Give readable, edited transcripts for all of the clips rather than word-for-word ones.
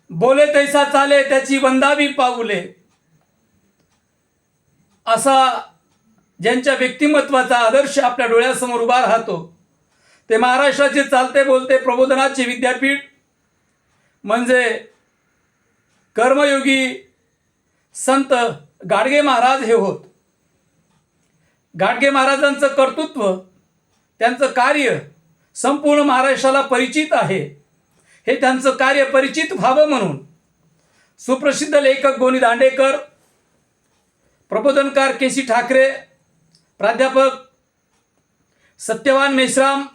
बोले तैसा चाले त्याची वंदावी पाऊले, असा ज्यांच्या व्यक्तिमत्वाचा आदर्श आपल्या डोळ्यासमोर उभा राहतो ते महाराष्ट्राचे चालते बोलते प्रबोधनाचे विद्यापीठ म्हणजे कर्मयोगी संत गाडगे महाराज हे होत. गाडगे महाराजांचं कर्तृत्व, त्यांचं कार्य संपूर्ण महाराष्ट्राला परिचित आहे. हे त्यांचं कार्य परिचित व्हावं म्हणून सुप्रसिद्ध लेखक गोनी दांडेकर, प्रबोधनकार के सी ठाकरे, प्राध्यापक सत्यवान मेश्राम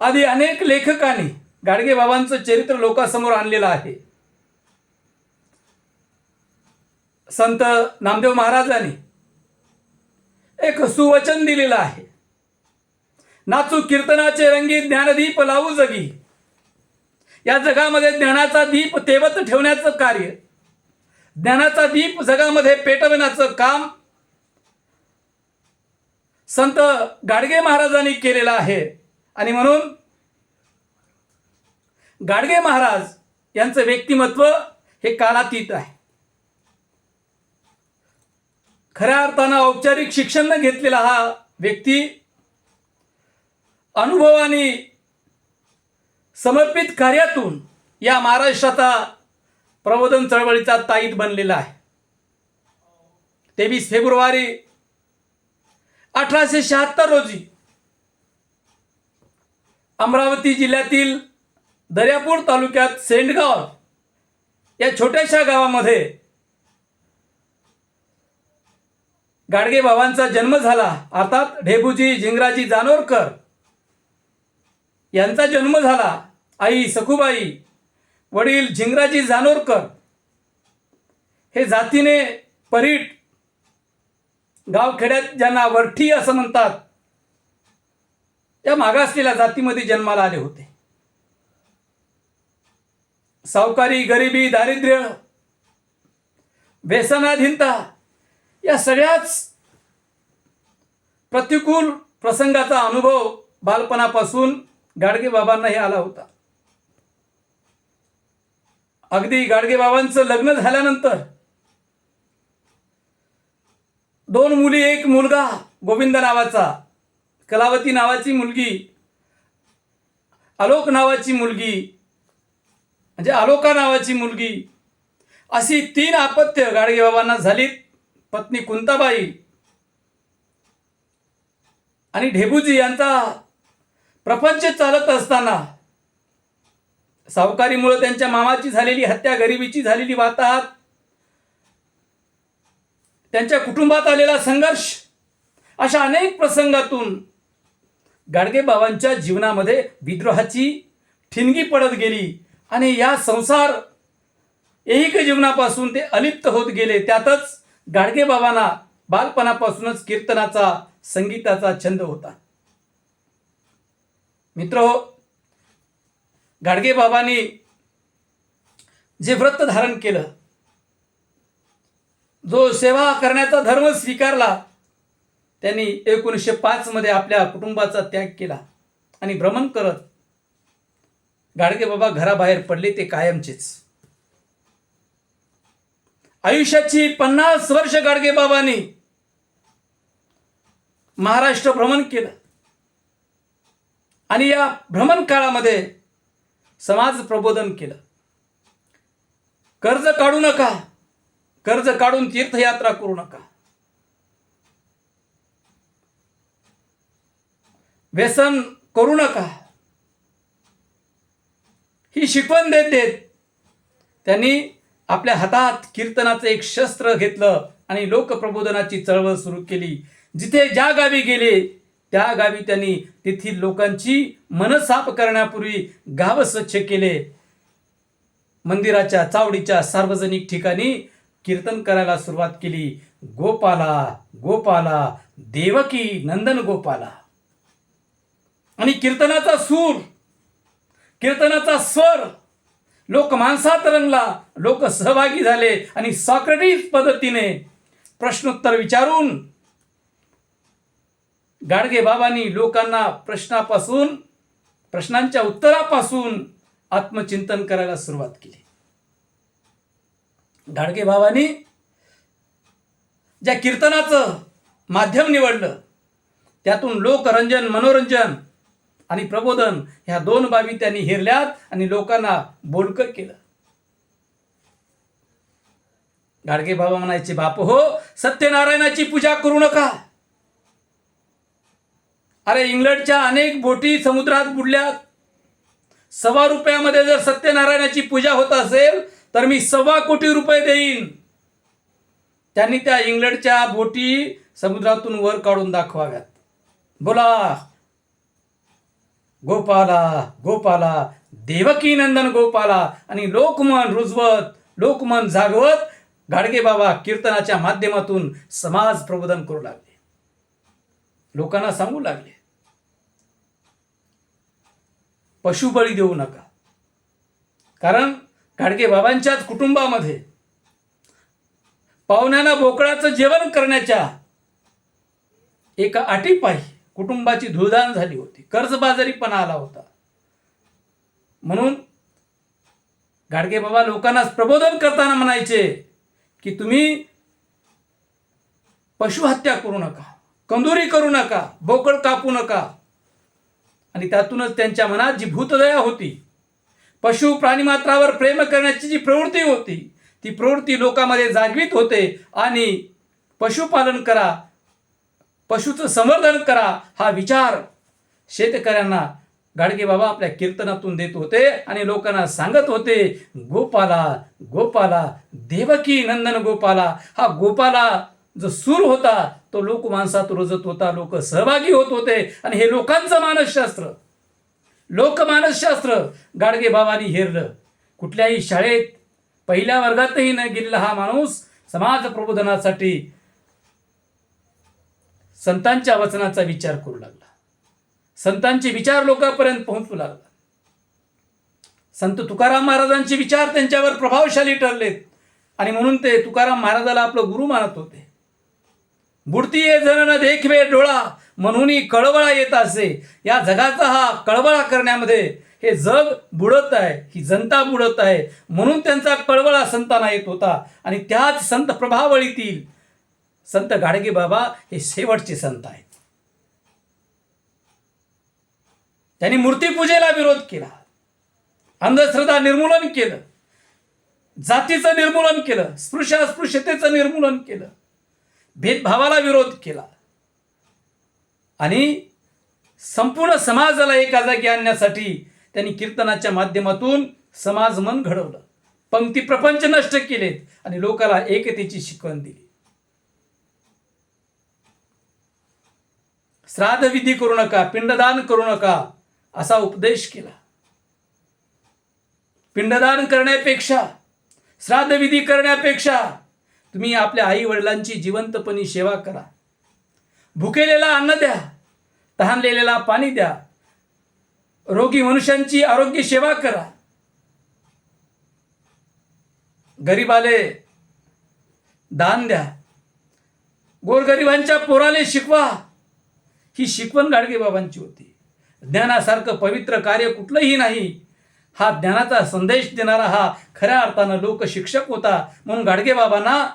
आदी अनेक लेखकांनी गाडगे बाबांचं चरित्र लोकांसमोर आणलेलं आहे. संत नामदेव महाराजांनी एक सुवचन दिलेलं आहे, नाचू कीर्तनाचे रंगी ज्ञानदीप लावू जगी. या जगामध्ये ज्ञानाचा दीप तेवत ठेवण्याचं कार्य, ज्ञानाचा दीप जगामध्ये पेटवण्याचं काम संत गाडगे महाराजांनी केलेलं आहे. आणि म्हणून गाडगे महाराज यांचं व्यक्तिमत्व हे कालातीत आहे. खऱ्या अर्थानं औपचारिक शिक्षण न घेतलेला हा व्यक्ती अनुभवाने समर्पित कार्यातून या महाराष्ट्राचा प्रबोधन चळवळीचा ताईत बनलेला आहे. 23 फेब्रुवारी 1876 रोजी अमरावती जिल्ह्यातील दर्यापूर तालुक्यात सेंडगाव या छोट्याशा गावामध्ये गाडगे बाबांचा जन्म झाला. अर्थात ढेबुजी झिंगराजी जानोरकर यांचा जन्म झाला. आई सखुबाई, वडील झिंगराजी जानोरकर हे जातीने परीट, गावखेड्यात ज्यांना वरठी असं म्हणतात, या मागासलेल्या जातीमध्ये जन्माला आले होते. सावकारी, गरिबी, दारिद्र्य, व्यसनाधीनता या सगळ्याच प्रतिकूल प्रसंगाचा अनुभव बालपणापासून गाडगे बाबांनाही आला होता. अगदी गाडगे बाबांचं लग्न झाल्यानंतर 2 मुली, 1 मुलगा, गोविंद नावाचा, कलावती नावाची मुलगी, आलोक नावाची मुलगी, म्हणजे आलोका नावाची मुलगी, अशी 3 अपत्य गाडगे बाबांना झालीत. पत्नी कुंताबाई आणि ढेबुजी यांचा प्रपंच चालत असताना सावकारीमुळे त्यांच्या मामाची झालेली हत्या, गरिबीची झालेली वाताहत, त्यांच्या कुटुंबात आलेला संघर्ष, अशा अनेक प्रसंगातून गाडगे बाबांच्या जीवनामध्ये विद्रोहाची ठिणगी पडत गेली आणि या संसार ऐहिक जीवनापासून ते अलिप्त होत गेले. त्यातच गाडगे बाबांना बालपणापासूनच कीर्तनाचा, संगीताचा छंद होता. मित्रहो, गाडगे बाबांनी जे व्रत धारण केलं, जो सेवा करण्याचा धर्म स्वीकारला, त्यांनी 1905 मध्ये आपल्या कुटुंबाचा त्याग केला आणि भ्रमण करत गाडगे बाबा घराबाहेर पडले ते कायमचेच. आयुष्याची 50 वर्ष गाडगे बाबांनी महाराष्ट्र भ्रमण केलं आणि या भ्रमण काळामध्ये समाज प्रबोधन केलं. कर्ज काढू नका, कर्ज काढून तीर्थयात्रा करू नका, व्यसन करू नका, ही शिकवण देत देत त्यांनी आपल्या हातात कीर्तनाचं एक शस्त्र घेतलं आणि लोकप्रबोधनाची चळवळ सुरू केली. जिथे ज्या गावी गेले त्या गावी त्यांनी तेथील लोकांची मन साफ करण्यापूर्वी गाव स्वच्छ केले. मंदिराच्या, चावडीच्या, सार्वजनिक ठिकाणी कीर्तन करायला सुरुवात केली. गोपाला गोपाला देवकी नंदन गोपाला. आणि कीर्तनाचा सूर, कीर्तनाचा स्वर लोकमानसात रंगला. लोक सहभागी झाले आणि सॉक्रेटिस पद्धतीने प्रश्नोत्तर विचारून गाडगे बाबांनी लोकांना प्रश्नांच्या उत्तरापासून आत्मचिंतन करायला सुरुवात केली. गाडगे बाबांनी ज्या कीर्तनाचं माध्यम निवडलं त्यातून लोकरंजन, मनोरंजन आणि प्रबोधन ह्या दोन बाबी त्यांनी हेरल्यात आणि लोकांना बोलकं केलं. गाडगे बाबा म्हणायचे, बाप हो, सत्यनारायणाची पूजा करू नका. अरे इंग्लंडच्या अनेक बोटी समुद्रात बुडल्यात. ₹1.25 जर सत्यनारायणाची पूजा होत असेल तर मी ₹1.25 कोटी देईन. त्यांनी त्या इंग्लंडच्या बोटी समुद्रातून वर काढून दाखवाव्यात. बोला गोपाला गोपाला, देवकी नंदन गोपाला. आणि लोकमन रुजवत, लोकमन जागवत गाडगे बाबा कीर्तनाच्या माध्यमातून समाज प्रबोधन करू लागले. लोकांना सांगू लागले, पशुबळी देऊ नका. कारण गाडगे बाबांच्याच कुटुंबामध्ये पाहुण्यांना बोकळाचं जेवण करण्याच्या एका अटीपायी कुटुंबाची धुळदाण झाली होती. कर्जबाजारीपणा आला होता. म्हणून गाडगे बाबा लोकांना प्रबोधन करताना म्हणायचे की तुम्ही पशुहत्या करू नका, कंदुरी करू नका, बोकड कापू नका. आणि त्यातूनच त्यांच्या मनात जी भूतदया होती, पशु प्राणीमात्रावर प्रेम करण्याची जी प्रवृत्ती होती, ती प्रवृत्ती लोकांमध्ये जागृत होते. आणि पशुपालन करा, पशुचं संवर्धन करा हा विचार शेतकऱ्यांना गाडगे बाबा आपल्या कीर्तनातून देत होते आणि लोकांना सांगत होते, गोपाला गोपाला, देवकी नंदन गोपाला. हा गोपाला जो सूर होता तो लोकमानसात रुजत होता. लोक सहभागी होत होते. आणि हे लोकांचं मानसशास्त्र, लोकमानसशास्त्र गाडगे बाबांनी हेरलं. कुठल्याही शाळेत पहिल्या वर्गातही न गेलेला हा माणूस समाज प्रबोधनासाठी संतांच्या वचनाचा विचार करू लागला. संतांचे विचार लोकांपर्यंत पोहोचू लागला. संत तुकाराम महाराजांचे विचार त्यांच्यावर प्रभावशाली ठरलेत. आणि म्हणून ते तुकाराम महाराजाला आपलं गुरु मानत होते. बुडती ये जन न देखवे डोळा, म्हणून कळवळा येत असे. या जगाचा हा कळवळा करण्यामध्ये हे जग बुडत आहे, ही जनता बुडत आहे. म्हणून त्यांचा कळवळा संतांना येत होता. आणि त्याच संत प्रभावळीतील संत गाडगे बाबा हे शेवटचे संत आहेत. त्यांनी मूर्तीपूजेला विरोध केला, अंधश्रद्धा निर्मूलन केलं, जातीचं निर्मूलन केलं, अस्पृश्यतेचं निर्मूलन केलं, भेदभावाला विरोध केला. आणि संपूर्ण समाजाला एका जागी आणण्यासाठी त्यांनी कीर्तनाच्या माध्यमातून समाज मन घडवलं, पंक्ती प्रपंच नष्ट केलेत आणि लोकांना एकतेची शिकवण दिली. श्राद्ध विधी करू नका, पिंडदान करू नका असा उपदेश केला. पिंडदान करण्यापेक्षा, श्राद्ध विधी करण्यापेक्षा तुम्ही आपल्या आई वडिलांची जिवंतपणी सेवा करा. भुकेलेला अन्न द्या, तहानलेलेला पाणी द्या, रोगी मनुष्यांची आरोग्य सेवा करा, गरीबाले दान द्या, गोरगरिबांच्या पोराले शिकवा. ही शिकवण गाडगे बाबांची होती. ज्ञानासारखं पवित्र कार्य कुठलंही नाही. हा ज्ञानाचा संदेश देणारा हा खऱ्या अर्थानं लोकशिक्षक होता. म्हणून गाडगे बाबांना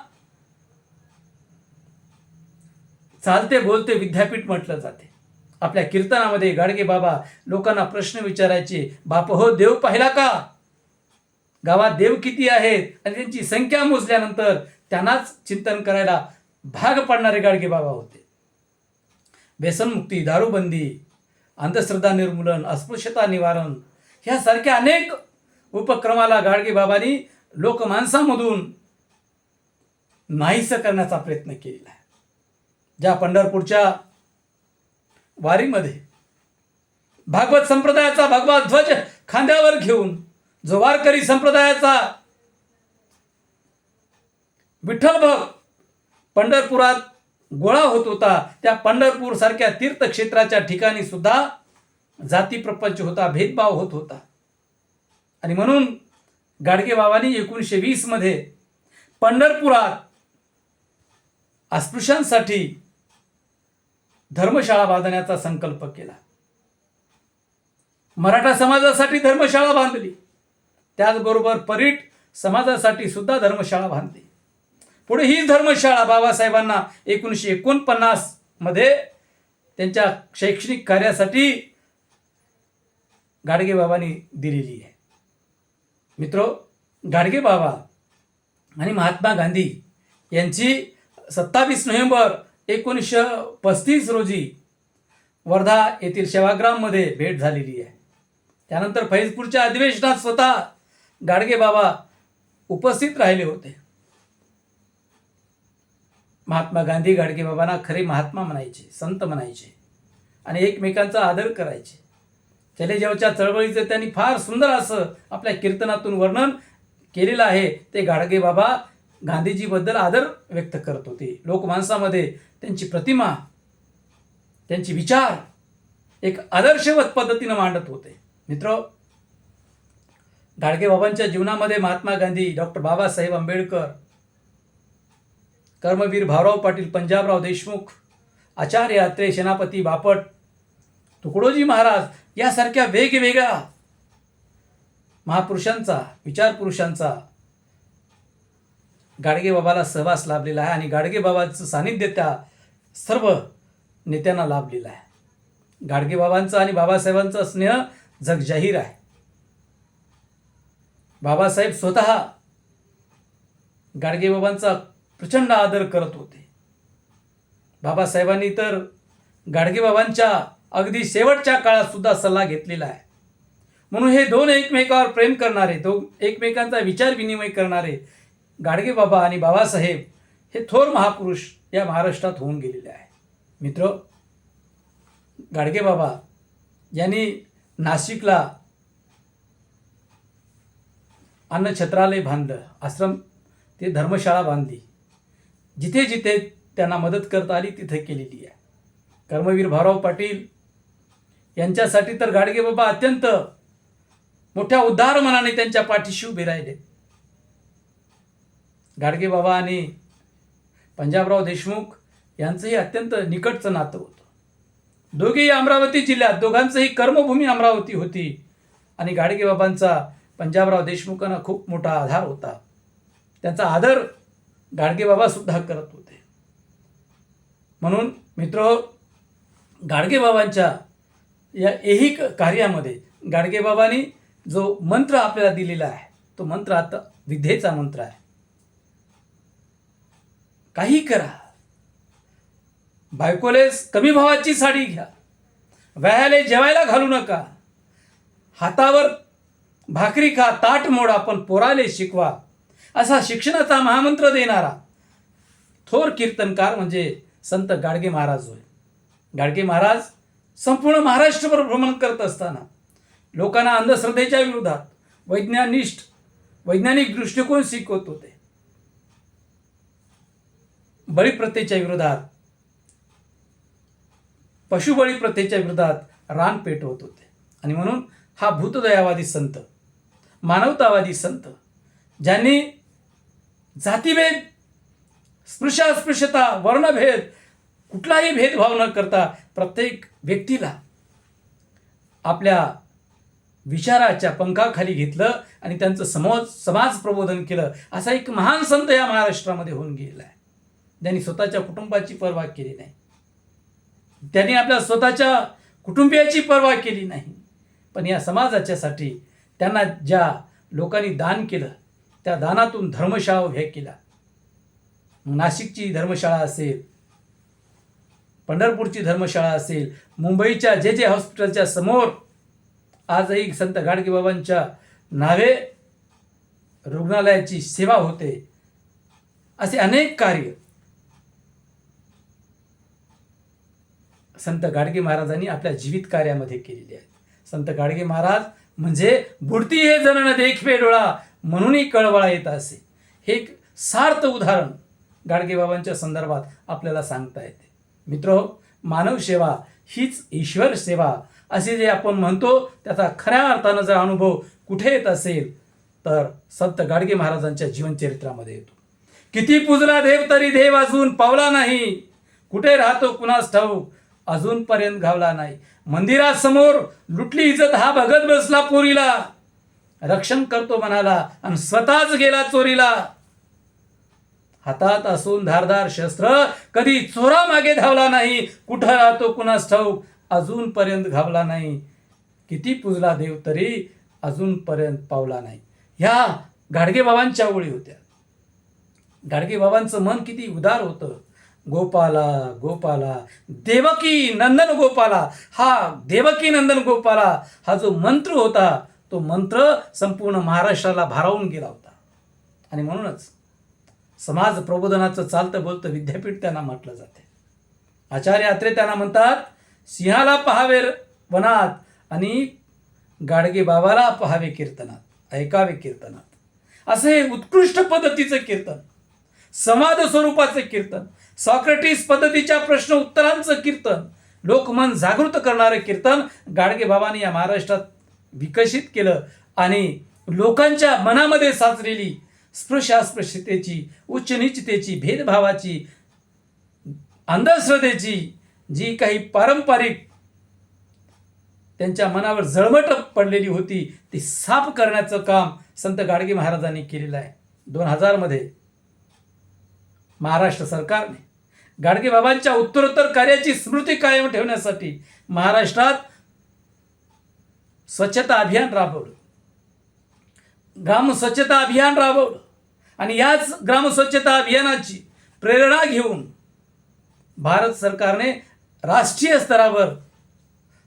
चालते बोलते विद्यापीठ म्हटलं जाते. आपल्या कीर्तनामध्ये गाडगे बाबा लोकांना प्रश्न विचारायचे, बाप हो, देव पाहिला का? गावात देव किती आहेत? आणि त्यांची संख्या मोजल्यानंतर त्यांनाच चिंतन करायला भाग पाडणारे गाडगे बाबा होते. व्यसनमुक्ती, दारूबंदी, अंधश्रद्धा निर्मूलन, अस्पृश्यता निवारण ह्यासारख्या अनेक उपक्रमाला गाडगे बाबांनी लोकमानसामधून नाहीसं करण्याचा प्रयत्न केलेला आहे. ज्या पंढरपूरच्या वारीमध्ये भागवत संप्रदायाचा भगवा ध्वज खांद्यावर घेऊन जो वारकरी संप्रदायाचा विठ्ठल भक्त पंढरपुरात गोळा होत होता, त्या पंढरपूर सारख्या तीर्थक्षेत्राच्या ठिकाणी सुद्धा जाती प्रपंच होता, भेदभाव होत होता. आणि म्हणून गाडगे बाबांनी 1920 मध्ये पंढरपुरात अस्पृश्यांसाठी धर्मशाळा बांधण्याचा संकल्प केला. मराठा समाजासाठी धर्मशाळा बांधली. त्याचबरोबर परीट समाजासाठी सुद्धा धर्मशाळा बांधली. पुढे हीच धर्मशाळा बाबासाहेबांना 1949 मध्ये त्यांच्या शैक्षणिक कार्यासाठी गाडगेबाबांनी दिलेली आहे. मित्रो, गाडगेबाबा आणि महात्मा गांधी यांची 27 नोव्हेंबर 1935 रोजी वर्धा येथील सेवाग्राममध्ये भेट झालेली आहे. त्यानंतर फैजपूरच्या अधिवेशनात स्वतः गाडगेबाबा उपस्थित राहिले होते. महात्मा गांधी गाडगेबाबांना खरे महात्मा म्हणायचे, संत म्हणायचे आणि एकमेकांचा आदर करायचे. चलेजावच्या चळवळीचं त्यांनी फार सुंदर असं आपल्या कीर्तनातून वर्णन केलेलं आहे. ते गाडगेबाबा गांधीजीबद्दल आदर व्यक्त करत होते. लोकमानसामध्ये त्यांची प्रतिमा, त्यांचे विचार एक आदर्शवत पद्धतीनं मांडत होते. मित्र, गाडगेबाबांच्या जीवनामध्ये महात्मा गांधी, डॉक्टर बाबासाहेब आंबेडकर, कर्मवीर भाऊराव पाटील, पंजाबराव देशमुख, आचार्य अत्रे, सेनापती बापट, तुकडोजी महाराज यासारख्या वेगवेगळ्या महापुरुषांचा, विचारपुरुषांचा गाडगेबाबाला सहवास लाभलेला आहे आणि गाडगेबाबांचं सानिध्य त्या सर्व नेत्यांना लाभलेलं आहे. गाडगेबाबांचा आणि बाबासाहेबांचा स्नेह जगजाहीर आहे. बाबासाहेब स्वतः गाडगेबाबांचा प्रचंड आदर करत होते. बाबासाहेबांनी तर गाडगेबाबांच्या अगदी शेवटच्या काळात सुद्धा सल्ला घेतलेला आहे. म्हणून हे दोन एकमेकावर प्रेम करणारे, एकमेकांचा विचार विनिमय करणारे गाडगेबाबा आणि बाबासाहेब हे थोर महापुरुष या महाराष्ट्रात होऊन गेलेले आहे. मित्र, गाडगेबाबा यांनी नाशिकला अन्नछत्रालय बांधलं, आश्रम, ते धर्मशाळा बांधली. जिथे जिथे त्यांना मदत करता आली तिथे केलेली आहे. कर्मवीर भाऊराव पाटील यांच्यासाठी तर गाडगेबाबा अत्यंत मोठ्या उदार मनाने त्यांच्या पाठीशी उभे राहिले. गाडगेबाबा आणि पंजाबराव देशमुख यांचंही अत्यंत निकटचं नातं होतं. दोघेही अमरावती जिल्ह्यात, दोघांचंही कर्मभूमी अमरावती होती आणि गाडगेबाबांचा पंजाबराव देशमुखांना खूप मोठा आधार होता. त्यांचा आदर गाडगेबाबा सुद्धा करत होते. म्हणून मित्र, गाडगेबाबांच्या या ऐहिक कार्यामध्ये गाडगेबाबांनी जो मंत्र आपल्याला दिलेला आहे तो मंत्र आता विद्येचा मंत्र आहे. काही करा, बायकोले कमी भावाची साडी घ्या, वयाले जेवायला घालू नका, हातावर भाकरी खा, ताट मोडा, पण पोराले शिकवा, असा शिक्षणाचा महामंत्र देणारा थोर कीर्तनकार म्हणजे संत गाडगे महाराज होय. गाडगे महाराज संपूर्ण महाराष्ट्रभर भ्रमण करत असताना लोकांना अंधश्रद्धेच्या विरोधात वैज्ञानिक दृष्टिकोन शिकवत होते. बळीप्रथेच्या विरोधात, पशुबळी प्रथेच्या विरोधात रान पेटवत होते. आणि म्हणून हा भूतदयावादी संत, मानवतावादी संत, ज्यांनी जातीभेद, स्पृश्यता, वर्णभेद, कुठलाही भेदभाव न करता प्रत्येक व्यक्तीला आपल्या विचाराच्या पंखाखाली घेतलं आणि त्यांचं समाज प्रबोधन केलं. असा एक महान संत या महाराष्ट्रामध्ये होऊन गेलेला आहे. त्यांनी स्वतःच्या कुटुंबाची पर्वा केली नाही, त्यांनी आपल्या स्वतःच्या कुटुंबियाची पर्वा केली नाही, पण या समाजाच्यासाठी त्यांना ज्या लोकांनी दान केलं त्या दानातून धर्मशाळा उभ्या केल्या. नाशिकची धर्मशाळा असेल, पंढरपूरची धर्मशाळा असेल, मुंबईच्या जे हॉस्पिटलच्या समोर आजही संत गाडगेबाबांच्या नावे रुग्णालयाची सेवा होते. असे अनेक कार्य संत गाडगे महाराजांनी आपल्या जीवित कार्यामध्ये केलेले आहेत. संत गाडगे महाराज म्हणजे बुडती हे जण न देखवे डोळा, म्हणूनही कळवळा येत असे. हे एक सार्थ उदाहरण गाडगेबाबांच्या संदर्भात आपल्याला सांगता येते. मित्र, मानव सेवा हीच ईश्वर सेवा असे जे आपण म्हणतो त्याचा खऱ्या अर्थानं जर अनुभव कुठे येत असेल तर संत गाडगे महाराजांच्या जीवनचरित्रामध्ये येतो. किती पूजला देव तरी देव अजून पावला नाही, कुठे राहतो कुणास ठाऊक अजूनपर्यंत घावला नाही. मंदिरासमोर लुटली इज्जत हा बघत बसला पोरीला, रक्षण करतो मनाला आणि स्वतःच गेला चोरीला. हातात असून धारदार शस्त्र, कधी चोरा मागे धावला नाही. कुठं राहतो कुणास ठाऊक, अजूनपर्यंत घावला नाही. किती पूजला देव तरी अजूनपर्यंत पावला नाही. ह्या गाडगेबाबांच्या ओळी होत्या. गाडगेबाबांचं मन किती उदार होतं. गोपाला गोपाला देवकी नंदन गोपाला, हा देवकी नंदन गोपाला हा जो मंत्र होता, तो मंत्र संपूर्ण महाराष्ट्राला भारावून गेला होता. आणि म्हणूनच समाज प्रबोधनाचं चालतं बोलतं विद्यापीठ त्यांना म्हटलं जाते. आचार्य अत्रे त्यांना म्हणतात, सिंहाला पहावे वनात आणि गाडगे बाबाला पहावे कीर्तनात, ऐकावे कीर्तनात. असं हे उत्कृष्ट पद्धतीचं कीर्तन, संवाद स्वरूपाचं कीर्तन, सॉक्रेटिस पद्धतीच्या प्रश्न उत्तरांचं कीर्तन, लोकमन जागृत करणारं कीर्तन गाडगे बाबांनी या महाराष्ट्रात विकसित केलं. आणि लोकांच्या मनामध्ये साचलेली स्पृश्यास्पृश्यतेची, उच्च नीचतेची, भेदभावाची, अंधश्रद्धेची जी काही पारंपरिक त्यांच्या मनावर जळमट पडलेली होती, ती साफ करण्याचं काम संत गाडगे महाराजांनी केलेलं आहे. 2000 महाराष्ट्र सरकारने गाडगे बाबांच्या उत्तरोत्तर कार्याची स्मृती कायम ठेवण्यासाठी महाराष्ट्रात स्वच्छता अभियान राबवलं, ग्राम स्वच्छता अभियान राबवलं. आणि याच ग्राम स्वच्छता अभियानाची प्रेरणा घेऊन भारत सरकारने राष्ट्रीय स्तरावर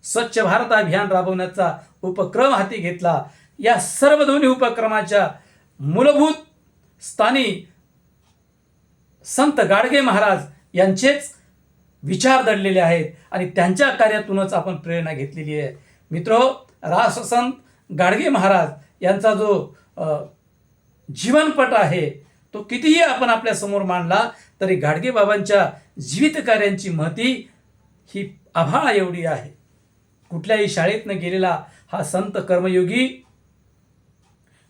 स्वच्छ भारत अभियान राबवण्याचा उपक्रम हाती घेतला. या सर्व दोन्ही उपक्रमाच्या मूलभूत स्थानी संत गाडगे महाराज यांचेच विचार दडलेले आहेत आणि त्यांच्या कार्यातूनच आपण प्रेरणा घेतलेली आहे. मित्रो, राष्ट्रसंत गाडगे महाराज यांचा जो जीवनपट आहे, तो कितीही आपण आपल्या समोर मांडला तरी गाडगे बाबांच्या जीवित कार्यांची महती ही आभाळा एवढी आहे. कुठल्याही शाळेतनं गेलेला हा संत कर्मयोगी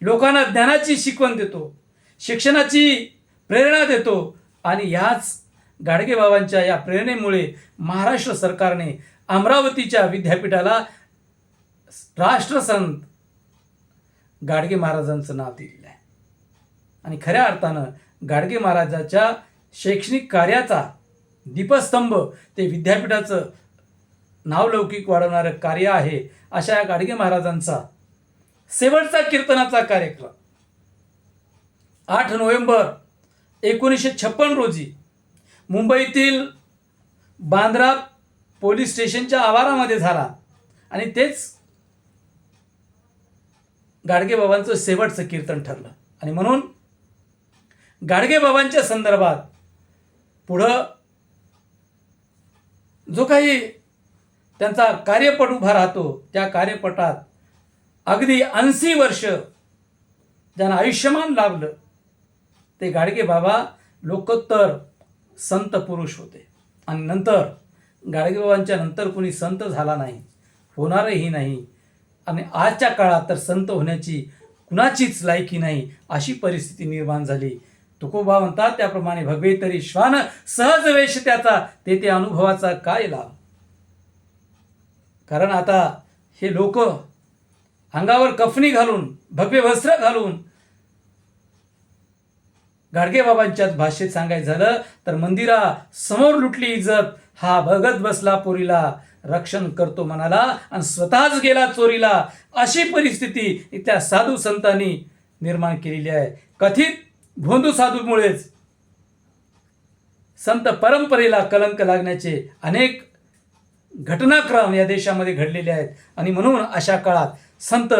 लोकांना ज्ञानाची शिकवण देतो, शिक्षणाची प्रेरणा देतो. आणि याच गाडगे बाबांच्या या प्रेरणेमुळे महाराष्ट्र सरकारने अमरावतीच्या विद्यापीठाला राष्ट्रसंत गाडगे महाराजांचं नाव दिलेलं आहे. आणि खऱ्या अर्थानं गाडगे महाराजाच्या शैक्षणिक कार्याचा दीपस्तंभ ते विद्यापीठाचं नावलौकिक वाढवणारं कार्य आहे. अशा या गाडगे महाराजांचा शेवटचा कीर्तनाचा कार्यक्रम 8 नोव्हेंबर 1956 रोजी मुंबईतील बांद्रा पोलीस स्टेशनच्या आवारामध्ये झाला. आणि तेच गाडगे बाबांचं शेवटचं कीर्तन ठरलं. आणि म्हणून गाडगे बाबांच्या संदर्भात पुढं जो काही त्यांचा कार्यपट उभा राहतो, त्या कार्यपटात अगदी 80 वर्ष ज्यांना आयुष्यमान लाभलं ते गाडगे बाबा लोकोत्तर संत पुरुष होते. आणि नंतर गाडगेबाबांच्या नंतर कोणी संत झाला नाही, होणारही नाही. आणि आजच्या काळात तर संत होण्याची कुणाचीच लायकी नाही, अशी परिस्थिती निर्माण झाली. तुकोबा म्हणतात त्याप्रमाणे भगवे तरी श्वान सहज वेश त्याचा, ते अनुभवाचा काय लाभ. कारण आता हे लोक अंगावर कफनी घालून, भगवे वस्त्र घालून, गाडगे बाबांच्याच भाषेत सांगायचं झालं तर मंदिरा समोर लुटली इज्जत, हा बघत बसला पोरीला, रक्षण करतो मनाला आणि स्वतःच गेला चोरीला. अशी परिस्थिती इथल्या साधू संतांनी निर्माण केलेली आहे. कथित भोंदू साधूमुळेच संत परंपरेला कलंक लागण्याचे अनेक घटनाक्रम या देशामध्ये घडलेले आहेत. आणि म्हणून अशा काळात संत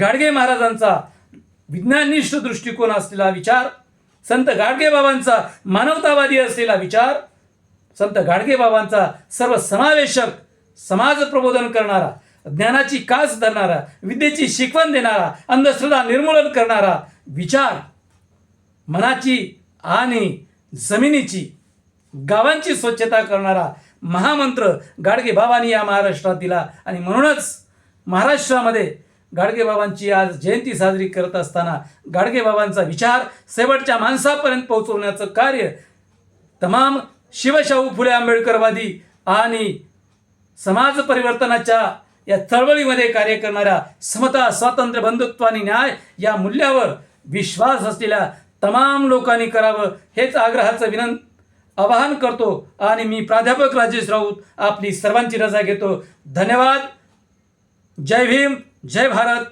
गाडगे महाराजांचा विज्ञाननिष्ठ दृष्टिकोन असलेला विचार, संत गाडगे बाबांचा मानवतावादी असलेला विचार, संत गाडगे बाबांचा सर्वसमावेशक समाज प्रबोधन करणारा, ज्ञानाची कास धरणारा, विद्येची शिकवण देणारा, अंधश्रद्धा निर्मूलन करणारा विचार, मनाची आणि जमिनीची, गावांची स्वच्छता करणारा महामंत्र गाडगे बाबांनी या महाराष्ट्रात दिला. आणि म्हणूनच महाराष्ट्रामध्ये गाडगे बाबांची आज जयंती साजरी करत असताना गाडगे बाबांचा विचार शेवटच्या माणसापर्यंत पोहोचवण्याचं कार्य तमाम शिवशाहू फुले आंबेडकरवादी आणि समाज परिवर्तनाच्या या चळवळीमध्ये कार्य करणाऱ्या समता, स्वातंत्र्य, बंधुत्व आणि न्याय या मूल्यावर विश्वास असलेल्या तमाम लोकांनी करावं हेच आग्रहाचं आवाहन करतो आणि मी प्राध्यापक राजेश राऊत आपली सर्वांची रजा घेतो. धन्यवाद. जय भीम, जय भारत.